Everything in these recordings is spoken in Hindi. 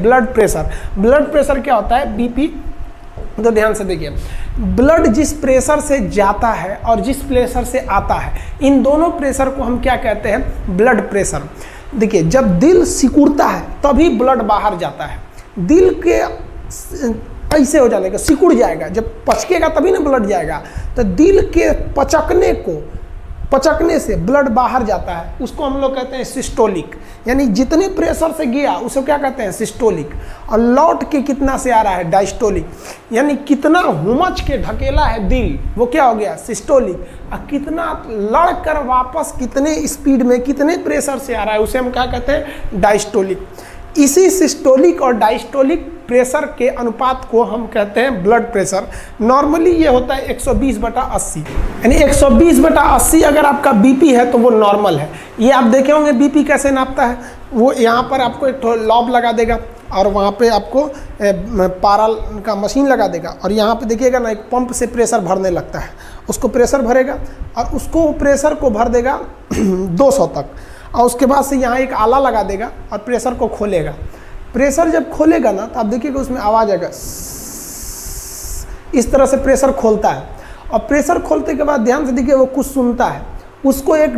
Blood pressure. ब्लड प्रेशर क्या होता है? बीपी। तो ध्यान से देखिए, ब्लड जिस प्रेशर से जाता है और जिस प्रेशर से आता है, इन दोनों प्रेशर को हम क्या कहते हैं? Blood pressure. देखिए, जब दिल सिकुड़ता है तभी ब्लड बाहर जाता है। दिल के ऐसे हो जाने का, सिकुड़ जाएगा, जब पचकेगा तभी ना ब्लड जाएगा। तो दिल के पचकने से ब्लड बाहर जाता है, उसको हम लोग कहते हैं सिस्टोलिक। यानी जितने प्रेशर से गया उसको क्या कहते हैं? सिस्टोलिक। और लौट के कितना से आ रहा है? डायस्टोलिक। यानी कितना हुमच के ढकेला है दिल, वो क्या हो गया? सिस्टोलिक। और कितना लड़कर वापस कितने स्पीड में कितने प्रेशर से आ रहा है, उसे हम क्या कहते हैं? डायस्टोलिक। इसी सिस्टोलिक और डायस्टोलिक प्रेशर के अनुपात को हम कहते हैं ब्लड प्रेशर। नॉर्मली ये होता है 120/80। यानी 120/80 अगर आपका बीपी है तो वो नॉर्मल है। ये आप देखे होंगे बीपी कैसे नापता है। वो यहाँ पर आपको एक लॉब लगा देगा और वहाँ पे आपको पारा का मशीन लगा देगा, और यहाँ पे देखिएगा ना, एक पंप से प्रेशर भरने लगता है। उसको प्रेशर भरेगा और उसको प्रेशर को भर देगा 200 तक, और उसके बाद से यहाँ एक आला लगा देगा और प्रेशर को खोलेगा। प्रेशर जब खोलेगा ना तो आप देखिएगा उसमें आवाज़ आएगा, इस तरह से प्रेशर खोलता है। और प्रेशर खोलते के बाद ध्यान से देखिए वो कुछ सुनता है, उसको एक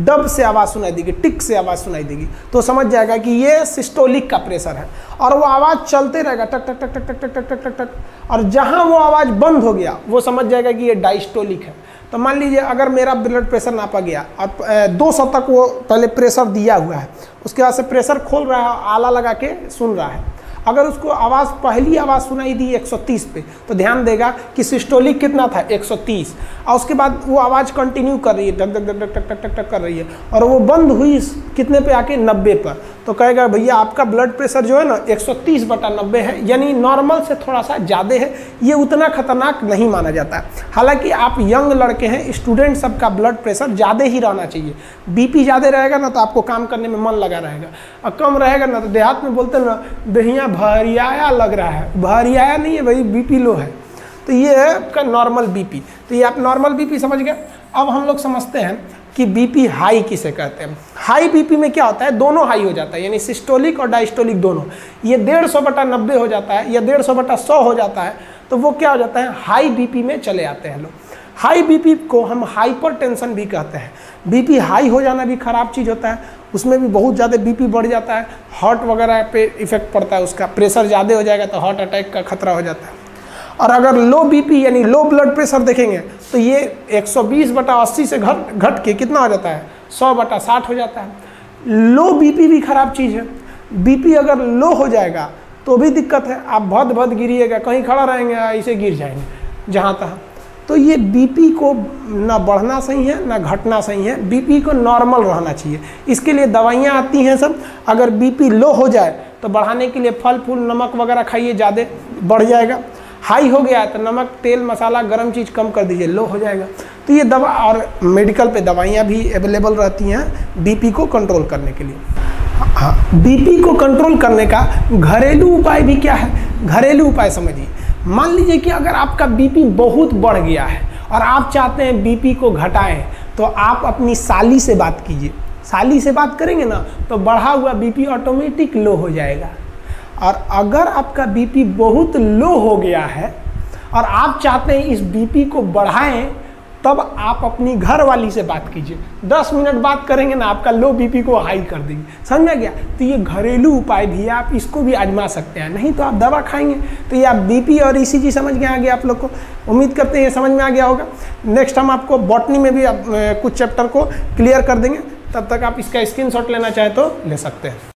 डब से आवाज़ सुनाई देगी, टिक से आवाज़ सुनाई देगी, तो समझ जाएगा कि ये सिस्टोलिक का प्रेशर है। और वो आवाज़ चलते रहेगा, टक टक टक टक टक टक टक टक टक, और जहाँ वो आवाज़ बंद हो गया वो समझ जाएगा कि ये डायस्टोलिक है। तो मान लीजिए अगर मेरा ब्लड प्रेशर नापा गया और 200 तक वो पहले प्रेशर दिया हुआ है, उसके बाद से प्रेशर खोल रहा है, आला लगा के सुन रहा है। अगर उसको आवाज़ पहली आवाज़ सुनाई दी 130 पे, तो ध्यान देगा कि सिस्टोलिक कितना था? 130। और उसके बाद वो आवाज़ कंटिन्यू कर रही है, टक टक टक टक टक टक टक कर रही है, और वो बंद हुई कितने पे आके? 90 पर। तो कहेगा भैया आपका ब्लड प्रेशर जो है ना 130/90 है, यानी नॉर्मल से थोड़ा सा ज़्यादा है। ये उतना खतरनाक नहीं माना जाता है। हालांकि आप यंग लड़के हैं, स्टूडेंट, सबका ब्लड प्रेशर ज़्यादा ही रहना चाहिए। बीपी ज़्यादा रहेगा ना तो आपको काम करने में मन लगा रहेगा, और कम रहेगा ना तो देहात में बोलते हैं ना, दहिया भरियाया लग रहा है। भरियाया नहीं है भाई, बीपी लो है। तो ये है आपका नॉर्मल बीपी। तो ये आप नॉर्मल बीपी समझ गए। अब हम लोग समझते हैं कि बीपी हाई किसे कहते हैं। हाई बीपी में क्या होता है? दोनों हाई हो जाता है, यानी सिस्टोलिक और डायस्टोलिक दोनों। ये 150/90 हो जाता है या 150/100 हो जाता है, तो वो क्या हो जाता है? हाई बीपी में चले आते हैं लोग। हाई बीपी को हम हाइपरटेंशन भी कहते हैं। बीपी हाई हो जाना भी खराब चीज़ होता है, उसमें भी बहुत ज़्यादा बीपी बढ़ जाता है, हार्ट वगैरह पे इफेक्ट पड़ता है उसका। प्रेशर ज़्यादा हो जाएगा तो हार्ट अटैक का खतरा हो जाता है। और अगर लो बीपी यानी लो ब्लड प्रेशर देखेंगे तो ये 120/80 से घट के कितना हो जाता है? 100/60 हो जाता है। लो बीपी भी खराब चीज़ है। बीपी अगर लो हो जाएगा तो भी दिक्कत है, आप भद गिरिएगा, कहीं खड़ा रहेंगे ऐसे गिर जाएंगे जहाँ तहाँ। तो ये बीपी को ना बढ़ना सही है ना घटना सही है, बीपी को नॉर्मल रहना चाहिए। इसके लिए दवाइयाँ आती हैं सब। अगर बीपी लो हो जाए तो बढ़ाने के लिए फल फूल नमक वगैरह खाइए, ज़्यादा बढ़ जाएगा। हाई हो गया तो नमक तेल मसाला गर्म चीज़ कम कर दीजिए, लो हो जाएगा। तो ये दवा और मेडिकल पे दवाइयाँ भी अवेलेबल रहती हैं बीपी को कंट्रोल करने के लिए। हाँ, बीपी को कंट्रोल करने का घरेलू उपाय भी क्या है? घरेलू उपाय समझिए। मान लीजिए कि अगर आपका बीपी बहुत बढ़ गया है और आप चाहते हैं बीपी को घटाएं, तो आप अपनी साली से बात कीजिए। साली से बात करेंगे ना तो बढ़ा हुआ बीपी ऑटोमेटिक लो हो जाएगा। और अगर आपका बीपी बहुत लो हो गया है और आप चाहते हैं इस बीपी को बढ़ाएं, तब आप अपनी घर वाली से बात कीजिए। 10 मिनट बात करेंगे ना, आपका लो बीपी को हाई कर देंगे। समझ में गया? तो ये घरेलू उपाय भी है, आप इसको भी आजमा सकते हैं। नहीं तो आप दवा खाएंगे। तो ये आप बीपी और ईसीजी समझ में आ गया आप लोग को। उम्मीद करते हैं ये समझ में आ गया होगा। नेक्स्ट हम आपको बॉटनी में भी कुछ चैप्टर को क्लियर कर देंगे। तब तक आप इसका स्क्रीनशॉट लेना चाहे तो ले सकते हैं।